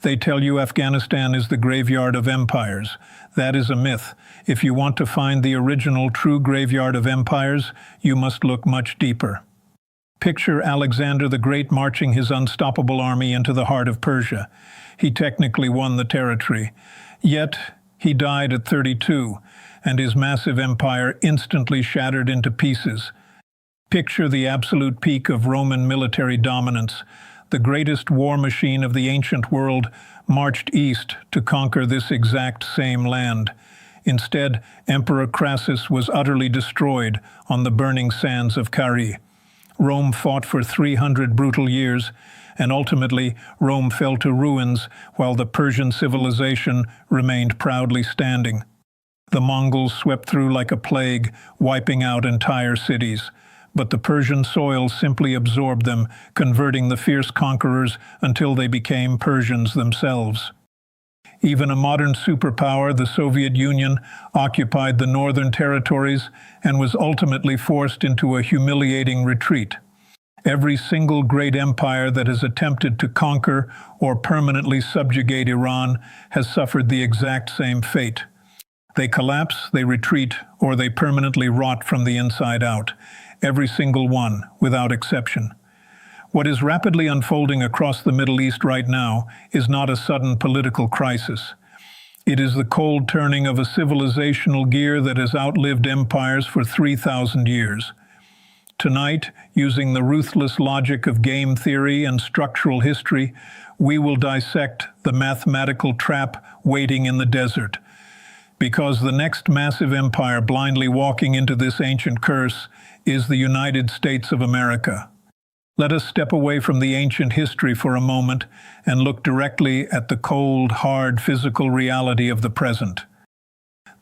They tell you Afghanistan is the graveyard of empires. That is a myth. If you want to find the original true graveyard of empires, you must look much deeper. Picture Alexander the Great marching his unstoppable army into the heart of Persia. He technically won the territory. Yet, he died at 32, and his massive empire instantly shattered into pieces. Picture the absolute peak of Roman military dominance. The greatest war machine of the ancient world marched east to conquer this exact same land. Instead, Emperor Crassus was utterly destroyed on the burning sands of Carrhae. Rome fought for 300 brutal years, and ultimately Rome fell to ruins while the Persian civilization remained proudly standing. The Mongols swept through like a plague, wiping out entire cities. But the Persian soil simply absorbed them, converting the fierce conquerors until they became Persians themselves. Even a modern superpower, the Soviet Union, occupied the northern territories and was ultimately forced into a humiliating retreat. Every single great empire that has attempted to conquer or permanently subjugate Iran has suffered the exact same fate. They collapse, they retreat, or they permanently rot from the inside out. Every single one, without exception. What is rapidly unfolding across the Middle East right now is not a sudden political crisis. It is the cold turning of a civilizational gear that has outlived empires for 3,000 years. Tonight, using the ruthless logic of game theory and structural history, we will dissect the mathematical trap waiting in the desert. Because the next massive empire blindly walking into this ancient curse is the United States of America. Let us step away from the ancient history for a moment and look directly at the cold, hard, physical reality of the present.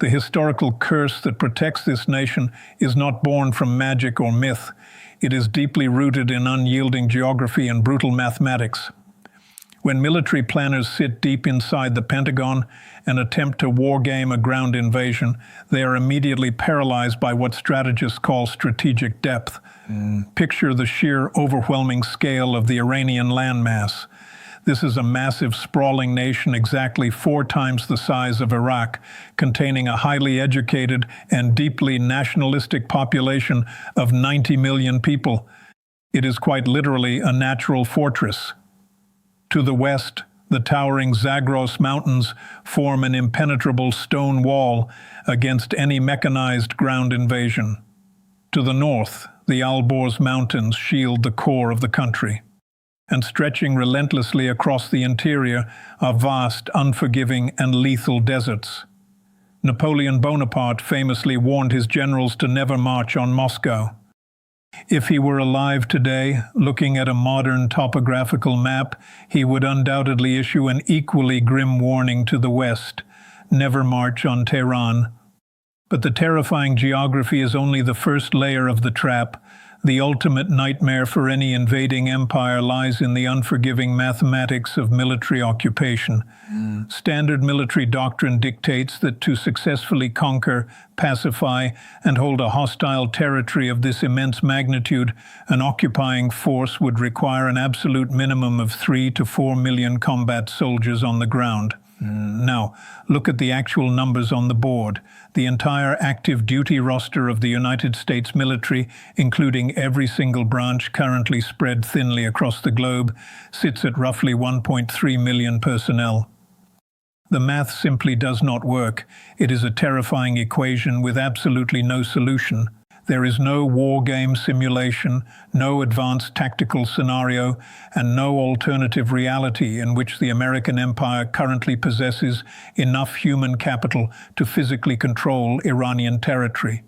The historical curse that protects this nation is not born from magic or myth. It is deeply rooted in unyielding geography and brutal mathematics. When military planners sit deep inside the Pentagon and attempt to wargame a ground invasion, they are immediately paralyzed by what strategists call strategic depth. Picture the sheer, overwhelming scale of the Iranian landmass. This is a massive, sprawling nation exactly 4 times the size of Iraq, containing a highly educated and deeply nationalistic population of 90 million people. It is quite literally a natural fortress. To the west, the towering Zagros Mountains form an impenetrable stone wall against any mechanized ground invasion. To the north, the Alborz Mountains shield the core of the country. And stretching relentlessly across the interior are vast, unforgiving, and lethal deserts. Napoleon Bonaparte famously warned his generals to never march on Moscow. If he were alive today, looking at a modern topographical map, he would undoubtedly issue an equally grim warning to the West: never march on Tehran. But the terrifying geography is only the first layer of the trap. The ultimate nightmare for any invading empire lies in the unforgiving mathematics of military occupation. Standard military doctrine dictates that to successfully conquer, pacify, and hold a hostile territory of this immense magnitude, an occupying force would require an absolute minimum of 3 to 4 million combat soldiers on the ground. Now, look at the actual numbers on the board. The entire active duty roster of the United States military, including every single branch currently spread thinly across the globe, sits at roughly 1.3 million personnel. The math simply does not work. It is a terrifying equation with absolutely no solution. There is no war game simulation, no advanced tactical scenario, and no alternative reality in which the American empire currently possesses enough human capital to physically control Iranian territory.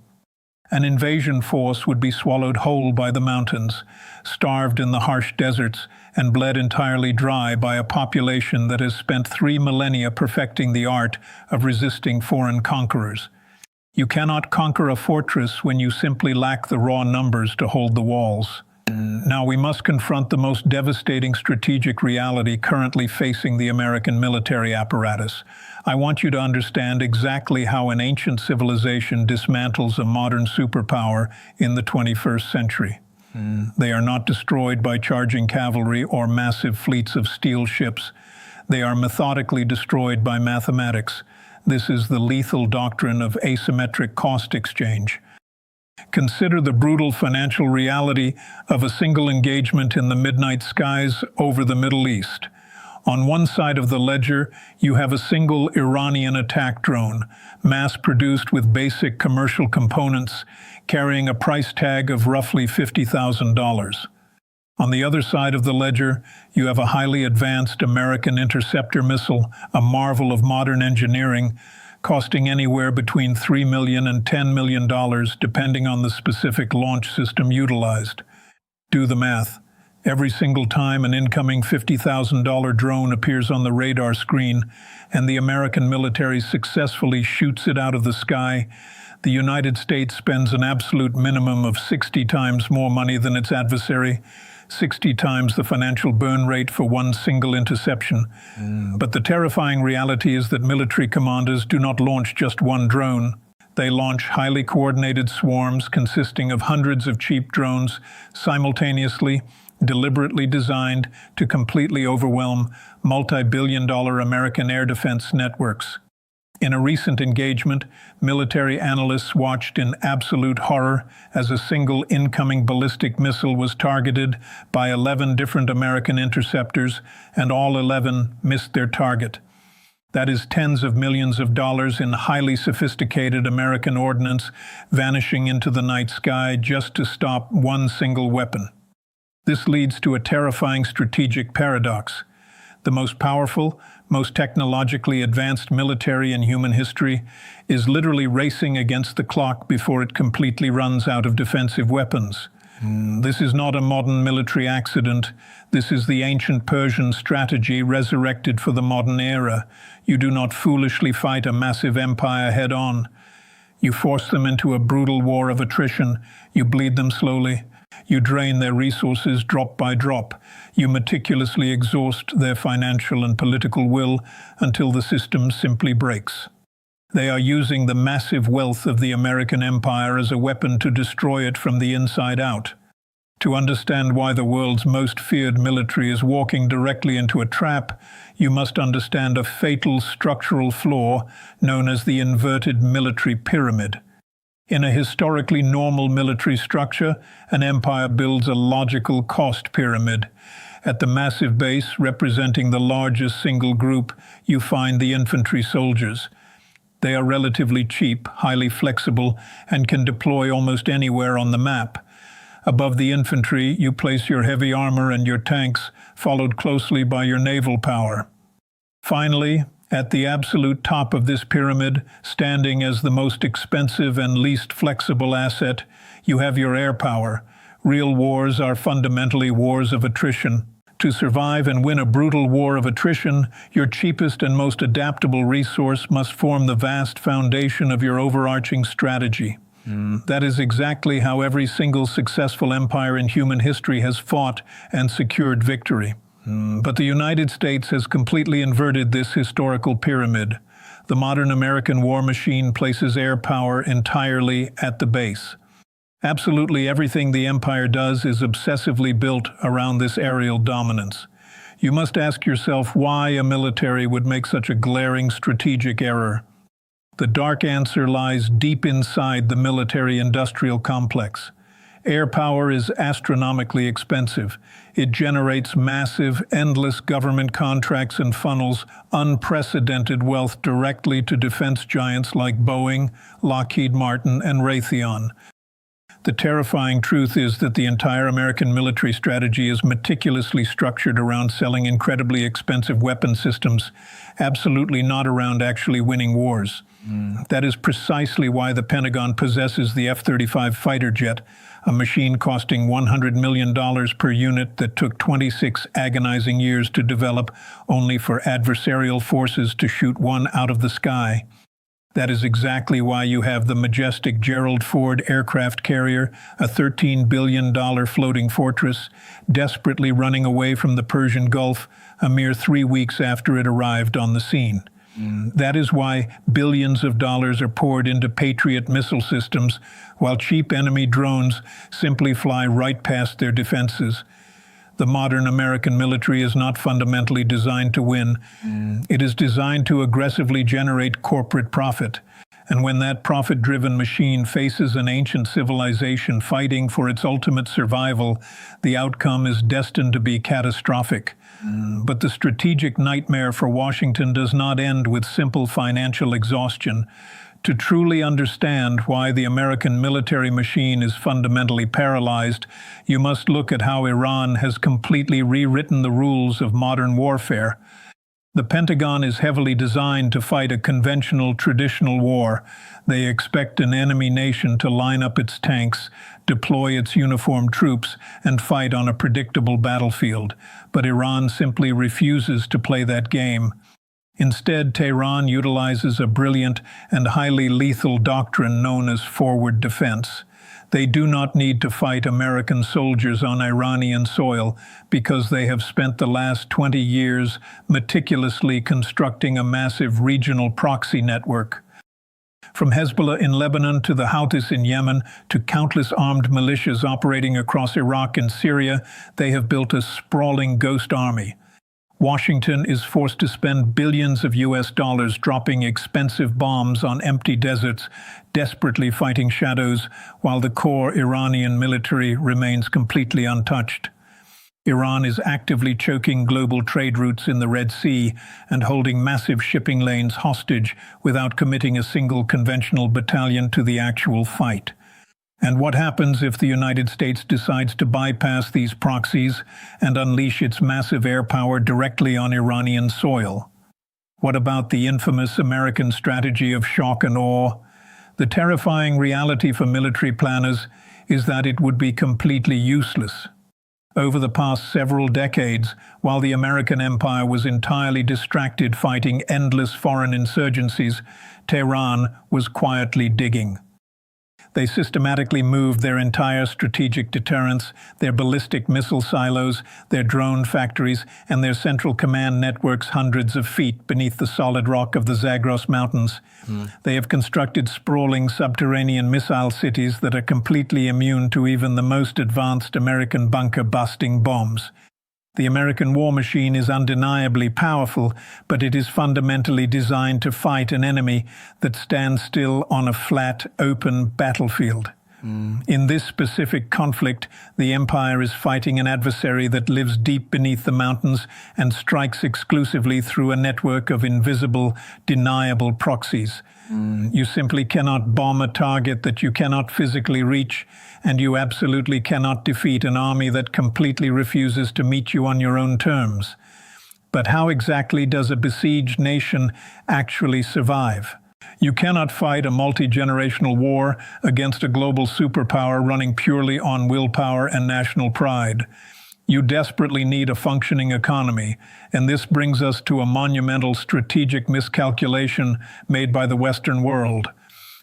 An invasion force would be swallowed whole by the mountains, starved in the harsh deserts, and bled entirely dry by a population that has spent 3 millennia perfecting the art of resisting foreign conquerors. You cannot conquer a fortress when you simply lack the raw numbers to hold the walls. Now we must confront the most devastating strategic reality currently facing the American military apparatus. I want you to understand exactly how an ancient civilization dismantles a modern superpower in the 21st century. They are not destroyed by charging cavalry or massive fleets of steel ships. They are methodically destroyed by mathematics. This is the lethal doctrine of asymmetric cost exchange. Consider the brutal financial reality of a single engagement in the midnight skies over the Middle East. On one side of the ledger, you have a single Iranian attack drone, mass-produced with basic commercial components, carrying a price tag of roughly $50,000. On the other side of the ledger, you have a highly advanced American interceptor missile, a marvel of modern engineering, costing anywhere between $3 million and $10 million, depending on the specific launch system utilized. Do the math. Every single time an incoming $50,000 drone appears on the radar screen and the American military successfully shoots it out of the sky, the United States spends an absolute minimum of 60 times more money than its adversary, 60 times the financial burn rate for one single interception. But the terrifying reality is that military commanders do not launch just one drone. They launch highly coordinated swarms consisting of hundreds of cheap drones simultaneously, deliberately designed to completely overwhelm multi-billion-dollar American air defense networks. In a recent engagement, military analysts watched in absolute horror as a single incoming ballistic missile was targeted by 11 different American interceptors, and all 11 missed their target. That is tens of millions of dollars in highly sophisticated American ordnance vanishing into the night sky just to stop one single weapon. This leads to a terrifying strategic paradox. The most powerful, most technologically advanced military in human history is literally racing against the clock before it completely runs out of defensive weapons. This is not a modern military accident. This is the ancient Persian strategy resurrected for the modern era. You do not foolishly fight a massive empire head-on. You force them into a brutal war of attrition. You bleed them slowly. You drain their resources drop by drop. You meticulously exhaust their financial and political will until the system simply breaks. They are using the massive wealth of the American empire as a weapon to destroy it from the inside out. To understand why the world's most feared military is walking directly into a trap, you must understand a fatal structural flaw known as the inverted military pyramid. In a historically normal military structure, an empire builds a logical cost pyramid. At the massive base, representing the largest single group, you find the infantry soldiers. They are relatively cheap, highly flexible, and can deploy almost anywhere on the map. Above the infantry, you place your heavy armor and your tanks, followed closely by your naval power. Finally, at the absolute top of this pyramid, standing as the most expensive and least flexible asset, you have your air power. Real wars are fundamentally wars of attrition. To survive and win a brutal war of attrition, your cheapest and most adaptable resource must form the vast foundation of your overarching strategy. That is exactly how every single successful empire in human history has fought and secured victory. But the United States has completely inverted this historical pyramid. The modern American war machine places air power entirely at the base. Absolutely everything the empire does is obsessively built around this aerial dominance. You must ask yourself why a military would make such a glaring strategic error. The dark answer lies deep inside the military-industrial complex. Air power is astronomically expensive. It generates massive, endless government contracts and funnels unprecedented wealth directly to defense giants like Boeing, Lockheed Martin, and Raytheon. The terrifying truth is that the entire American military strategy is meticulously structured around selling incredibly expensive weapon systems, absolutely not around actually winning wars. That is precisely why the Pentagon possesses the F-35 fighter jet, a machine costing $100 million per unit that took 26 agonizing years to develop, only for adversarial forces to shoot one out of the sky. That is exactly why you have the majestic Gerald Ford aircraft carrier, a $13 billion floating fortress, desperately running away from the Persian Gulf a mere 3 weeks after it arrived on the scene. That is why billions of dollars are poured into Patriot missile systems, while cheap enemy drones simply fly right past their defenses. The modern American military is not fundamentally designed to win. It is designed to aggressively generate corporate profit. And when that profit-driven machine faces an ancient civilization fighting for its ultimate survival, the outcome is destined to be catastrophic. But the strategic nightmare for Washington does not end with simple financial exhaustion. To truly understand why the American military machine is fundamentally paralyzed, you must look at how Iran has completely rewritten the rules of modern warfare. The Pentagon is heavily designed to fight a conventional, traditional war. They expect an enemy nation to line up its tanks, deploy its uniformed troops, and fight on a predictable battlefield. But Iran simply refuses to play that game. Instead, Tehran utilizes a brilliant and highly lethal doctrine known as forward defense. They do not need to fight American soldiers on Iranian soil because they have spent the last 20 years meticulously constructing a massive regional proxy network. From Hezbollah in Lebanon to the Houthis in Yemen to countless armed militias operating across Iraq and Syria, they have built a sprawling ghost army. Washington is forced to spend billions of US dollars dropping expensive bombs on empty deserts, desperately fighting shadows, while the core Iranian military remains completely untouched. Iran is actively choking global trade routes in the Red Sea and holding massive shipping lanes hostage without committing a single conventional battalion to the actual fight. And what happens if the United States decides to bypass these proxies and unleash its massive air power directly on Iranian soil? What about the infamous American strategy of shock and awe? The terrifying reality for military planners is that it would be completely useless. Over the past several decades, while the American empire was entirely distracted fighting endless foreign insurgencies, Tehran was quietly digging. They systematically moved their entire strategic deterrence, their ballistic missile silos, their drone factories, and their central command networks hundreds of feet beneath the solid rock of the Zagros Mountains. They have constructed sprawling subterranean missile cities that are completely immune to even the most advanced American bunker-busting bombs. The American war machine is undeniably powerful, but it is fundamentally designed to fight an enemy that stands still on a flat, open battlefield. In this specific conflict, the empire is fighting an adversary that lives deep beneath the mountains and strikes exclusively through a network of invisible, deniable proxies. You simply cannot bomb a target that you cannot physically reach, and you absolutely cannot defeat an army that completely refuses to meet you on your own terms. But how exactly does a besieged nation actually survive? You cannot fight a multi-generational war against a global superpower running purely on willpower and national pride. You desperately need a functioning economy, and this brings us to a monumental strategic miscalculation made by the Western world.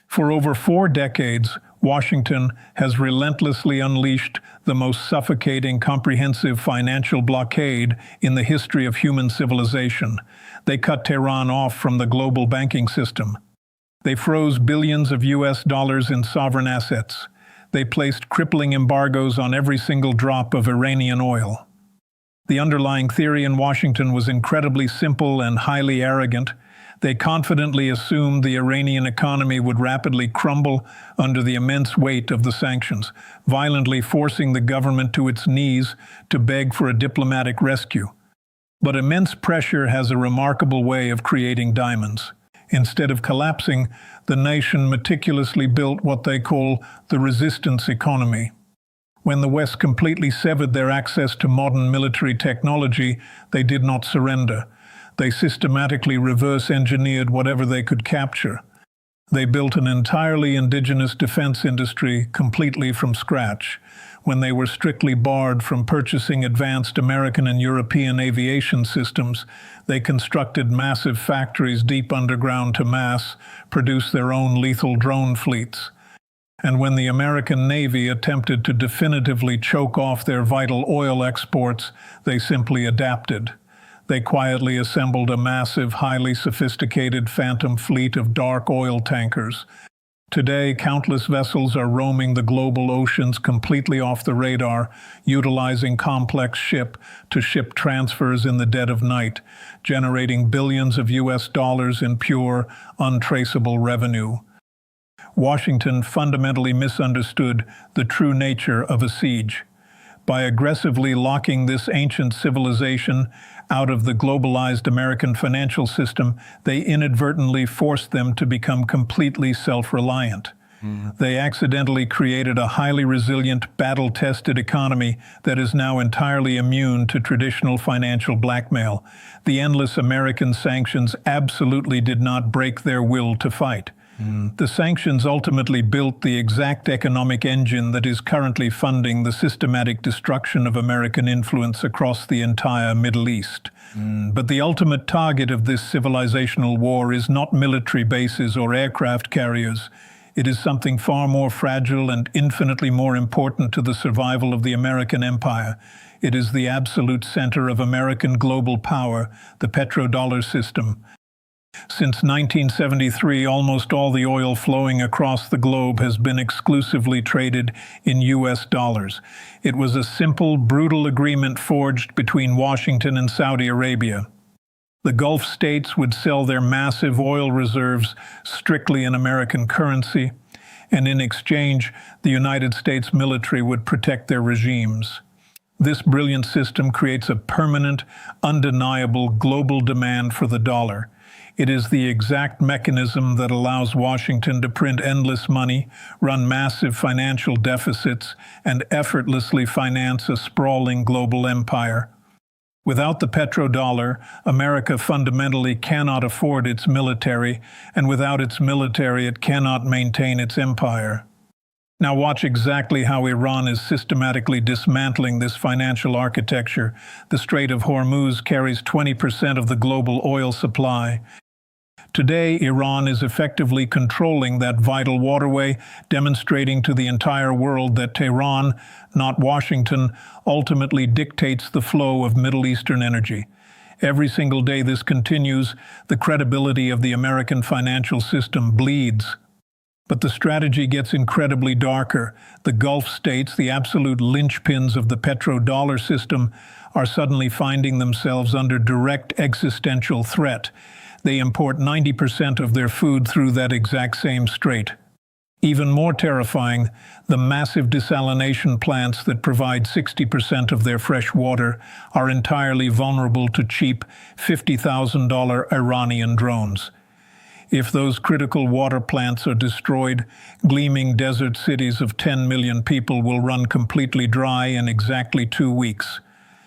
For over 4 decades, Washington has relentlessly unleashed the most suffocating, comprehensive financial blockade in the history of human civilization. They cut Tehran off from the global banking system. They froze billions of US dollars in sovereign assets. They placed crippling embargoes on every single drop of Iranian oil. The underlying theory in Washington was incredibly simple and highly arrogant. They confidently assumed the Iranian economy would rapidly crumble under the immense weight of the sanctions, violently forcing the government to its knees to beg for a diplomatic rescue. But immense pressure has a remarkable way of creating diamonds. Instead of collapsing, the nation meticulously built what they call the resistance economy. When the West completely severed their access to modern military technology, they did not surrender. They systematically reverse-engineered whatever they could capture. They built an entirely indigenous defense industry completely from scratch. When they were strictly barred from purchasing advanced American and European aviation systems, they constructed massive factories deep underground to mass produce their own lethal drone fleets. And when the American Navy attempted to definitively choke off their vital oil exports, they simply adapted. They quietly assembled a massive, highly sophisticated phantom fleet of dark oil tankers. Today, countless vessels are roaming the global oceans completely off the radar, utilizing complex ship-to-ship transfers in the dead of night, generating billions of US dollars in pure, untraceable revenue. Washington fundamentally misunderstood the true nature of a siege. By aggressively locking this ancient civilization out of the globalized American financial system, they inadvertently forced them to become completely self-reliant. They accidentally created a highly resilient, battle-tested economy that is now entirely immune to traditional financial blackmail. The endless American sanctions absolutely did not break their will to fight. The sanctions ultimately built the exact economic engine that is currently funding the systematic destruction of American influence across the entire Middle East. But the ultimate target of this civilizational war is not military bases or aircraft carriers. It is something far more fragile and infinitely more important to the survival of the American empire. It is the absolute center of American global power, the petrodollar system. Since 1973, almost all the oil flowing across the globe has been exclusively traded in US dollars. It was a simple, brutal agreement forged between Washington and Saudi Arabia. The Gulf states would sell their massive oil reserves strictly in American currency, and in exchange, the United States military would protect their regimes. This brilliant system creates a permanent, undeniable global demand for the dollar. It is the exact mechanism that allows Washington to print endless money, run massive financial deficits, and effortlessly finance a sprawling global empire. Without the petrodollar, America fundamentally cannot afford its military, and without its military, it cannot maintain its empire. Now watch exactly how Iran is systematically dismantling this financial architecture. The Strait of Hormuz carries 20% of the global oil supply. Today, Iran is effectively controlling that vital waterway, demonstrating to the entire world that Tehran, not Washington, ultimately dictates the flow of Middle Eastern energy. Every single day this continues, the credibility of the American financial system bleeds. But the strategy gets incredibly darker. The Gulf states, the absolute linchpins of the petrodollar system, are suddenly finding themselves under direct existential threat. They import 90% of their food through that exact same strait. Even more terrifying, the massive desalination plants that provide 60% of their fresh water are entirely vulnerable to cheap $50,000 Iranian drones. If those critical water plants are destroyed, gleaming desert cities of 10 million people will run completely dry in exactly 2 weeks.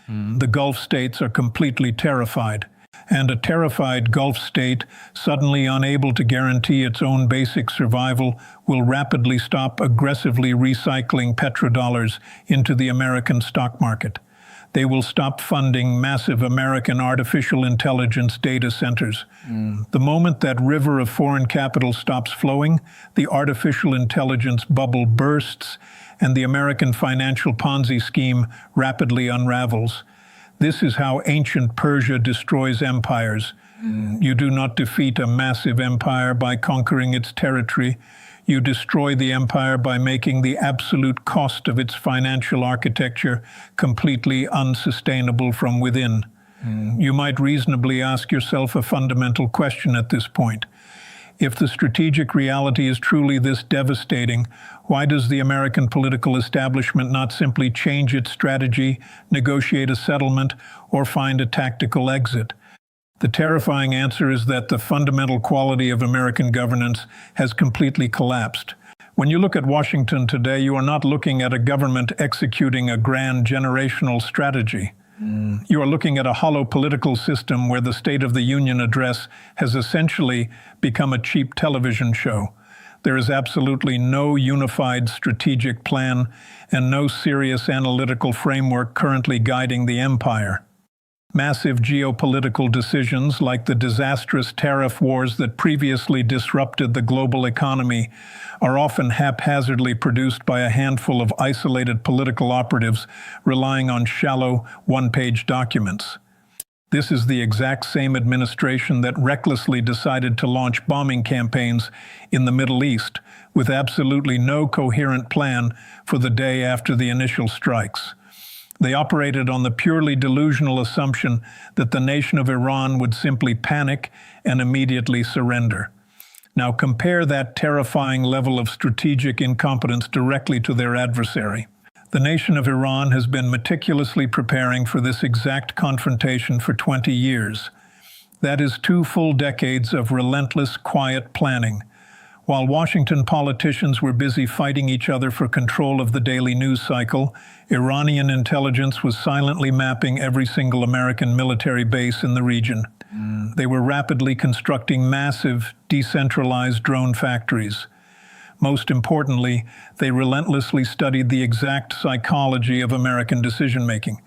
The Gulf states are completely terrified. And a terrified Gulf state, suddenly unable to guarantee its own basic survival, will rapidly stop aggressively recycling petrodollars into the American stock market. They will stop funding massive American artificial intelligence data centers. The moment that river of foreign capital stops flowing, the artificial intelligence bubble bursts, and the American financial Ponzi scheme rapidly unravels. This is how ancient Persia destroys empires. You do not defeat a massive empire by conquering its territory. You destroy the empire by making the absolute cost of its financial architecture completely unsustainable from within. You might reasonably ask yourself a fundamental question at this point. If the strategic reality is truly this devastating, why does the American political establishment not simply change its strategy, negotiate a settlement, or find a tactical exit? The terrifying answer is that the fundamental quality of American governance has completely collapsed. When you look at Washington today, you are not looking at a government executing a grand generational strategy. You are looking at a hollow political system where the State of the Union address has essentially become a cheap television show. There is absolutely no unified strategic plan and no serious analytical framework currently guiding the empire. Massive geopolitical decisions like the disastrous tariff wars that previously disrupted the global economy are often haphazardly produced by a handful of isolated political operatives relying on shallow, one-page documents. This is the exact same administration that recklessly decided to launch bombing campaigns in the Middle East with absolutely no coherent plan for the day after the initial strikes. They operated on the purely delusional assumption that the nation of Iran would simply panic and immediately surrender. Now compare that terrifying level of strategic incompetence directly to their adversary. The nation of Iran has been meticulously preparing for this exact confrontation for 20 years. That is 2 full decades of relentless, quiet planning. While Washington politicians were busy fighting each other for control of the daily news cycle, Iranian intelligence was silently mapping every single American military base in the region. They were rapidly constructing massive, decentralized drone factories. Most importantly, they relentlessly studied the exact psychology of American decision-making.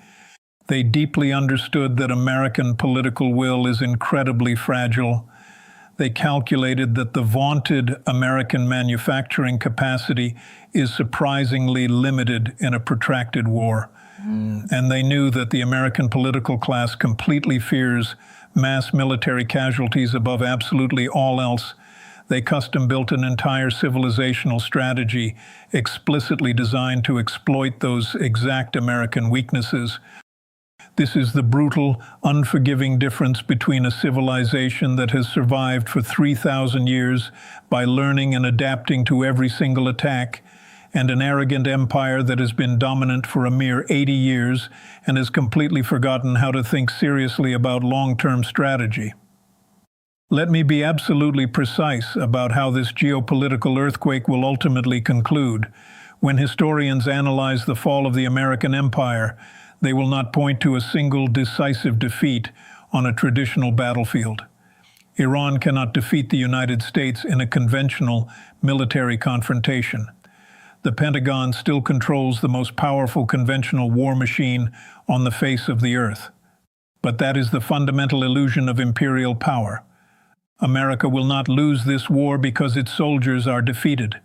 They deeply understood that American political will is incredibly fragile. They calculated that the vaunted American manufacturing capacity is surprisingly limited in a protracted war. And they knew that the American political class completely fears mass military casualties above absolutely all else. They custom-built an entire civilizational strategy explicitly designed to exploit those exact American weaknesses. This is the brutal, unforgiving difference between a civilization that has survived for 3,000 years by learning and adapting to every single attack, and an arrogant empire that has been dominant for a mere 80 years and has completely forgotten how to think seriously about long-term strategy. Let me be absolutely precise about how this geopolitical earthquake will ultimately conclude. When historians analyze the fall of the American empire, they will not point to a single decisive defeat on a traditional battlefield. Iran cannot defeat the United States in a conventional military confrontation. The Pentagon still controls the most powerful conventional war machine on the face of the earth. But that is the fundamental illusion of imperial power. America will not lose this war because its soldiers are defeated.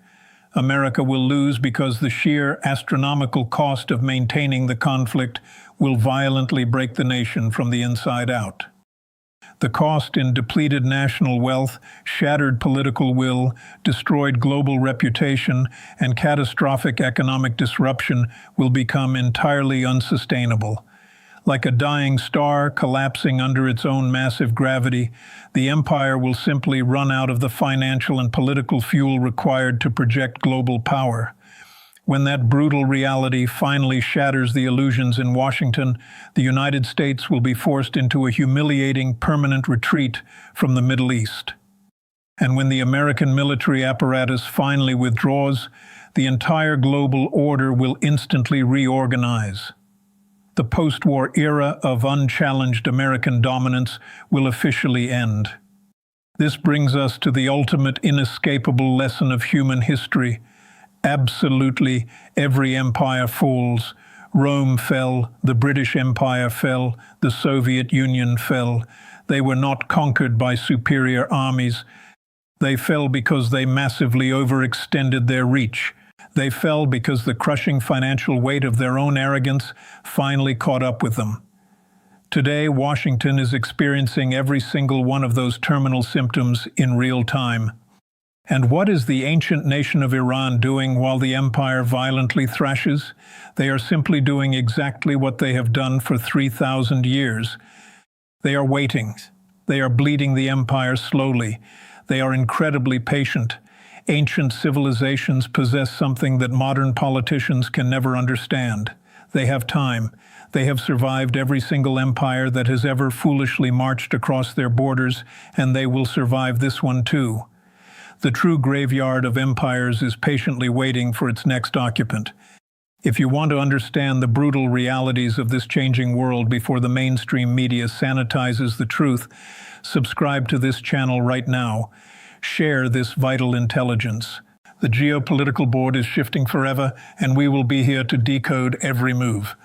America will lose because the sheer astronomical cost of maintaining the conflict will violently break the nation from the inside out. The cost in depleted national wealth, shattered political will, destroyed global reputation, and catastrophic economic disruption will become entirely unsustainable. Like a dying star collapsing under its own massive gravity, the empire will simply run out of the financial and political fuel required to project global power. When that brutal reality finally shatters the illusions in Washington, the United States will be forced into a humiliating permanent retreat from the Middle East. And when the American military apparatus finally withdraws, the entire global order will instantly reorganize. The post-war era of unchallenged American dominance will officially end. This brings us to the ultimate inescapable lesson of human history. Absolutely every empire falls. Rome fell, the British Empire fell, the Soviet Union fell. They were not conquered by superior armies. They fell because they massively overextended their reach. They fell because the crushing financial weight of their own arrogance finally caught up with them. Today, Washington is experiencing every single one of those terminal symptoms in real time. And what is the ancient nation of Iran doing while the empire violently thrashes? They are simply doing exactly what they have done for 3,000 years. They are waiting. They are bleeding the empire slowly. They are incredibly patient. Ancient civilizations possess something that modern politicians can never understand. They have time. They have survived every single empire that has ever foolishly marched across their borders, and they will survive this one too. The true graveyard of empires is patiently waiting for its next occupant. If you want to understand the brutal realities of this changing world before the mainstream media sanitizes the truth, subscribe to this channel right now. Share this vital intelligence. The geopolitical board is shifting forever, and we will be here to decode every move.